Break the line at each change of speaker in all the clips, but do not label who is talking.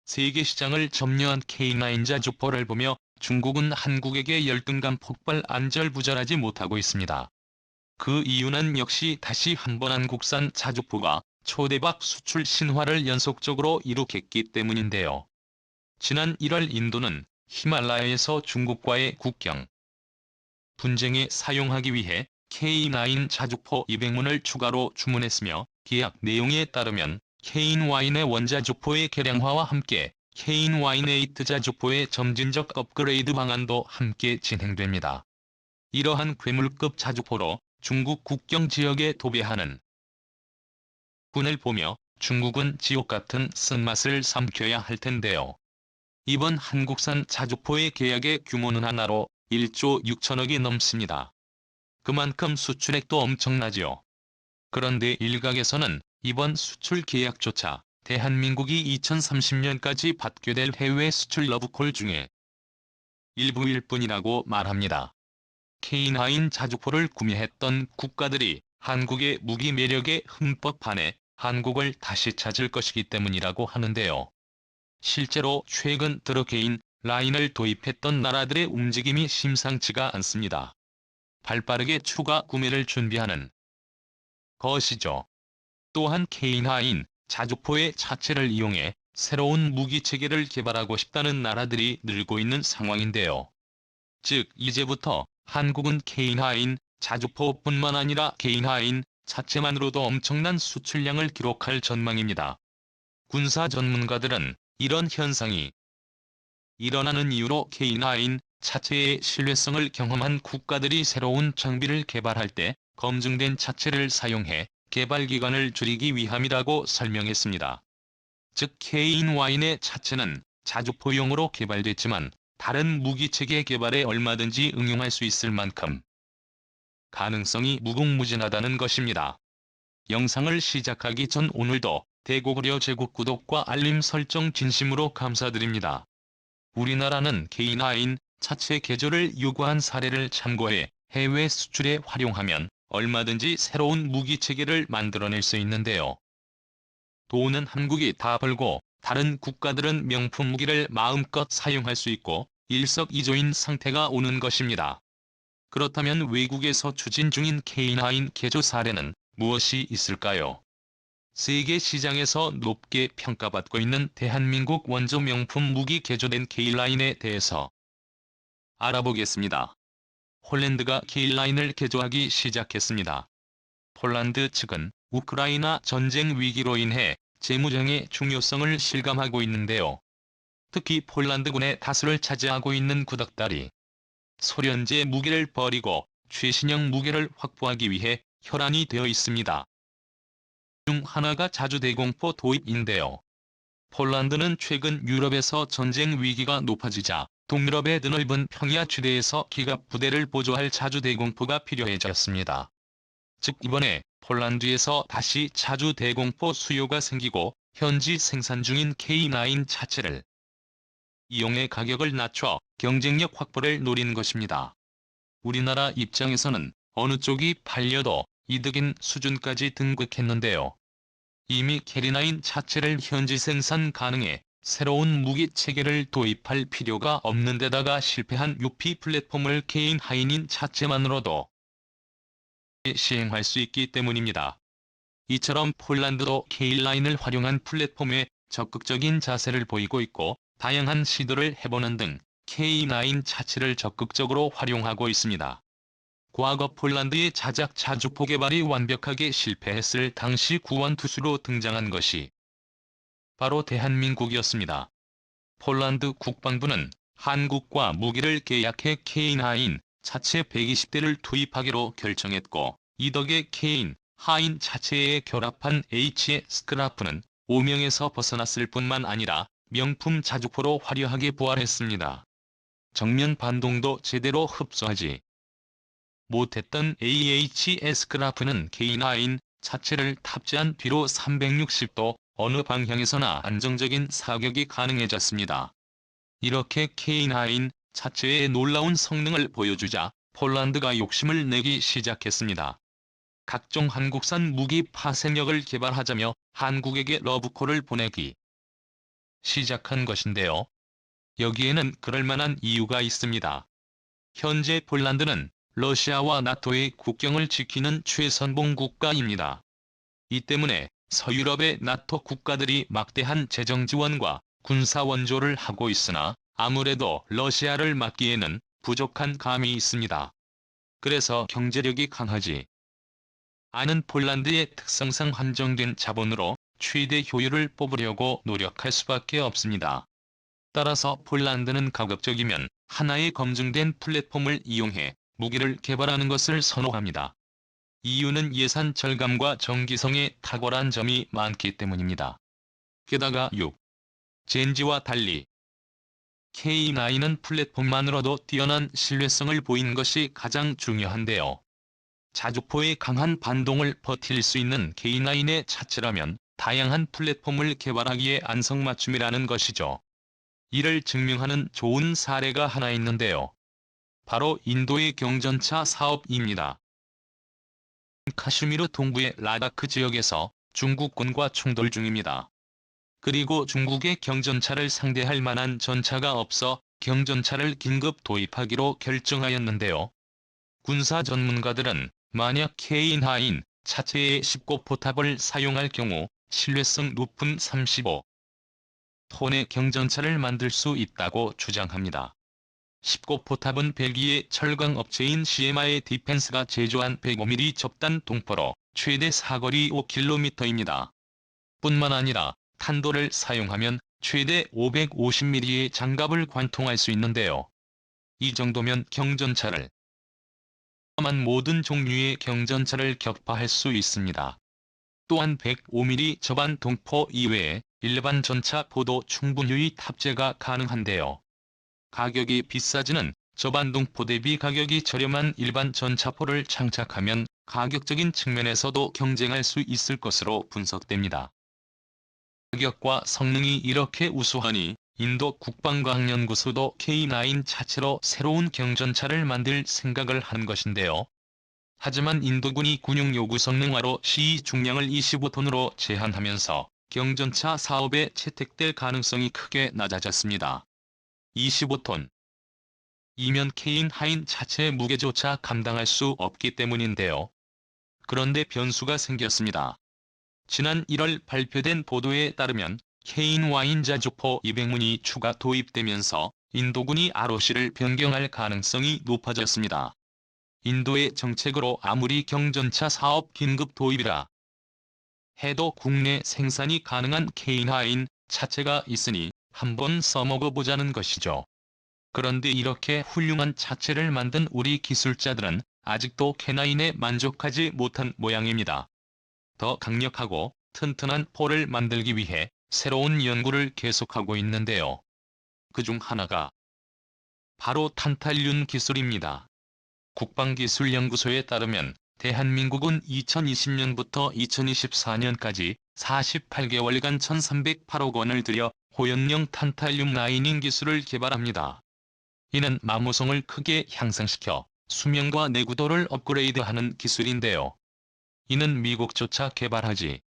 세계 시장을 점령한 K9 자주포를 보며 중국은 한국에게 열등감 폭발 안절부절하지 못하고 있습니다. 그 이유는 역시 다시 한번 한국산 자주포가 초대박 수출 신화를 연속적으로 이룩했기 때문인데요. 지난 1월 인도는 히말라야에서 중국과의 국경 분쟁에 사용하기 위해 K9 자주포 200문을 추가로 주문했으며 계약 내용에 따르면 K9의 원자주포의 개량화와 함께 K9-8 자주포의 점진적 업그레이드 방안도 함께 진행됩니다. 이러한 괴물급 자주포로 중국 국경 지역에 도배하는 군을 보며 중국은 지옥 같은 쓴맛을 삼켜야 할 텐데요. 이번 한국산 자주포의 계약의 규모는 하나로 1조 6천억이 넘습니다. 그만큼 수출액도 엄청나지요. 그런데 일각에서는 이번 수출 계약조차 대한민국이 2030년까지 받게 될 해외 수출 러브콜 중에 일부일 뿐이라고 말합니다. K9 자주포를 구매했던 국가들이 한국의 무기 매력에 흠뻑 반해 한국을 다시 찾을 것이기 때문이라고 하는데요. 실제로 최근 들어 K9을 도입했던 나라들의 움직임이 심상치가 않습니다. 발빠르게 추가 구매를 준비하는 것이죠. 또한 K9 자주포의 자체를 이용해 새로운 무기체계를 개발하고 싶다는 나라들이 늘고 있는 상황인데요. 즉 이제부터 한국은 K9 자주포뿐만 아니라 K9 자체만으로도 엄청난 수출량을 기록할 전망입니다. 군사 전문가들은 이런 현상이 일어나는 이유로 K9 자체의 신뢰성을 경험한 국가들이 새로운 장비를 개발할 때 검증된 자체를 사용해 개발 기간을 줄이기 위함이라고 설명했습니다. 즉 K9의 자체는 자주포용으로 개발됐지만 다른 무기체계 개발에 얼마든지 응용할 수 있을 만큼 가능성이 무궁무진하다는 것입니다. 영상을 시작하기 전 오늘도 대고구려 제국 구독과 알림 설정 진심으로 감사드립니다. 우리나라는 K9 자체 개조를 요구한 사례를 참고해 해외 수출에 활용하면 얼마든지 새로운 무기체계를 만들어낼 수 있는데요. 돈은 한국이 다 벌고 다른 국가들은 명품 무기를 마음껏 사용할 수 있고 일석이조인 상태가 오는 것입니다. 그렇다면 외국에서 추진 중인 K9 개조 사례는 무엇이 있을까요? 세계 시장에서 높게 평가받고 있는 대한민국 원조 명품 무기 개조된 K9에 대해서 알아보겠습니다. 폴란드가 K9을 개조하기 시작했습니다. 폴란드 측은 우크라이나 전쟁 위기로 인해 재무장의 중요성을 실감하고 있는데요. 특히 폴란드군의 다수를 차지하고 있는 구닥다리 소련제 무기를 버리고 최신형 무기를 확보하기 위해 혈안이 되어 있습니다. 중 하나가 자주대공포 도입인데요. 폴란드는 최근 유럽에서 전쟁 위기가 높아지자 동유럽의 드넓은 평야 지대에서 기갑 부대를 보조할 자주대공포가 필요해졌습니다. 즉 이번에 폴란드에서 다시 자주대공포 수요가 생기고 현지 생산 중인 K9 자체를 이용해 가격을 낮춰 경쟁력 확보를 노린 것입니다. 우리나라 입장에서는 어느 쪽이 팔려도 이득인 수준까지 등극했는데요. 이미 K9 자체를 현지 생산 가능해 새로운 무기 체계를 도입할 필요가 없는 데다가 실패한 UP 플랫폼을 K9 자체만으로도 시행할 수 있기 때문입니다. 이처럼 폴란드도 K9을 활용한 플랫폼에 적극적인 자세를 보이고 있고 다양한 시도를 해보는 등 K9 자체를 적극적으로 활용하고 있습니다. 과거 폴란드의 자작 자주포 개발이 완벽하게 실패했을 당시 구원투수로 등장한 것이 바로 대한민국이었습니다. 폴란드 국방부는 한국과 무기를 계약해 K9 자체 120대를 투입하기로 결정했고 이 덕에 K9 자체에 결합한 H의 스크라프는 오명에서 벗어났을 뿐만 아니라 명품 자주포로 화려하게 부활했습니다. 정면 반동도 제대로 흡수하지 못했던 AH의 스크라프는 K9 자체를 탑재한 뒤로 360도 어느 방향에서나 안정적인 사격이 가능해졌습니다. 이렇게 K9 자체의 놀라운 성능을 보여주자 폴란드가 욕심을 내기 시작했습니다. 각종 한국산 무기 파생력을 개발하자며 한국에게 러브콜을 보내기 시작한 것인데요. 여기에는 그럴만한 이유가 있습니다. 현재 폴란드는 러시아와 나토의 국경을 지키는 최선봉 국가입니다. 이 때문에 서유럽의 나토 국가들이 막대한 재정 지원과 군사 원조를 하고 있으나 아무래도 러시아를 막기에는 부족한 감이 있습니다. 그래서 경제력이 강하지 않은 폴란드의 특성상 한정된 자본으로 최대 효율을 뽑으려고 노력할 수밖에 없습니다. 따라서 폴란드는 가급적이면 하나의 검증된 플랫폼을 이용해 무기를 개발하는 것을 선호합니다. 이유는 예산 절감과 정기성에 탁월한 점이 많기 때문입니다. 게다가 6. 젠지와 달리 K9은 플랫폼만으로도 뛰어난 신뢰성을 보인 것이 가장 중요한데요. 자주포의 강한 반동을 버틸 수 있는 K9의 차체라면 다양한 플랫폼을 개발하기에 안성맞춤이라는 것이죠. 이를 증명하는 좋은 사례가 하나 있는데요. 바로 인도의 경전차 사업입니다. 카슈미르 동부의 라다크 지역에서 중국군과 충돌 중입니다. 그리고 중국의 경전차를 상대할 만한 전차가 없어 경전차를 긴급 도입하기로 결정하였는데요. 군사 전문가들은 만약 K9 차체의 19포탑을 사용할 경우 신뢰성 높은 35톤의 경전차를 만들 수 있다고 주장합니다. 19포탑은 벨기에 철강 업체인 CMI 디펜스가 제조한 105mm 접단 동포로 최대 사거리 5km입니다. 뿐만 아니라 탄도를 사용하면 최대 550mm의 장갑을 관통할 수 있는데요. 이 정도면 경전차를 포함한 모든 종류의 경전차를 격파할 수 있습니다. 또한 105mm 저반 동포 이외에 일반 전차포도 충분히 탑재가 가능한데요. 가격이 비싸지는 저반 동포 대비 가격이 저렴한 일반 전차포를 장착하면 가격적인 측면에서도 경쟁할 수 있을 것으로 분석됩니다. 가격과 성능이 이렇게 우수하니 인도 국방과학연구소도 K9 차체로 새로운 경전차를 만들 생각을 한 것인데요. 하지만 인도군이 군용 요구 성능화로 시위 중량을 25톤으로 제한하면서 경전차 사업에 채택될 가능성이 크게 낮아졌습니다. 25톤 이면 K9 차체의 무게조차 감당할 수 없기 때문인데요. 그런데 변수가 생겼습니다. 지난 1월 발표된 보도에 따르면 K9 자주포 200문이 추가 도입되면서 인도군이 ROC를 변경할 가능성이 높아졌습니다. 인도의 정책으로 아무리 경전차 사업 긴급 도입이라 해도 국내 생산이 가능한 K9 차체가 있으니 한번 써먹어보자는 것이죠. 그런데 이렇게 훌륭한 차체를 만든 우리 기술자들은 아직도 K9에 만족하지 못한 모양입니다. 더 강력하고 튼튼한 포를 만들기 위해 새로운 연구를 계속하고 있는데요. 그중 하나가 바로 탄탈륜 기술입니다. 국방기술연구소에 따르면 대한민국은 2020년부터 2024년까지 48개월간 1,308억 원을 들여 호연령 탄탈륨 라이닝 기술을 개발합니다. 이는 마모성을 크게 향상시켜 수명과 내구도를 업그레이드하는 기술인데요. 이는 미국조차 개발하지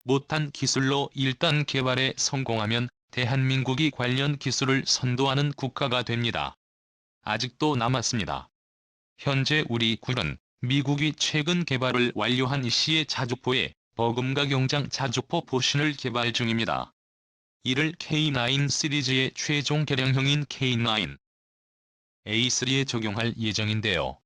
못한 기술로 일단 개발에 성공하면 대한민국이 관련 기술을 선도하는 국가가 됩니다. 아직도 남았습니다. 현재 우리 군은 미국이 최근 개발을 완료한 이씨의 자주포에 버금가 경장 자주포 보신을 개발 중입니다. 이를 K9 시리즈의 최종 개량형인 K9 A3에 적용할 예정인데요.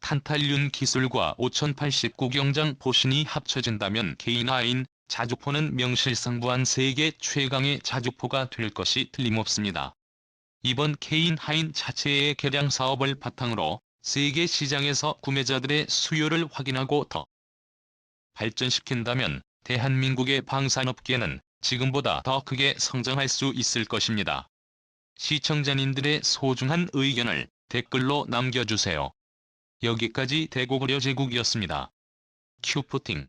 탄탈륜 기술과 5089 경장 보신이 합쳐진다면 K9 자주포는 명실상부한 세계 최강의 자주포가 될 것이 틀림없습니다. 이번 K9 자체의 개량 사업을 바탕으로 세계 시장에서 구매자들의 수요를 확인하고 더 발전시킨다면 대한민국의 방산업계는 지금보다 더 크게 성장할 수 있을 것입니다. 시청자님들의 소중한 의견을 댓글로 남겨주세요. 여기까지 대고구려 제국이었습니다. 큐푸팅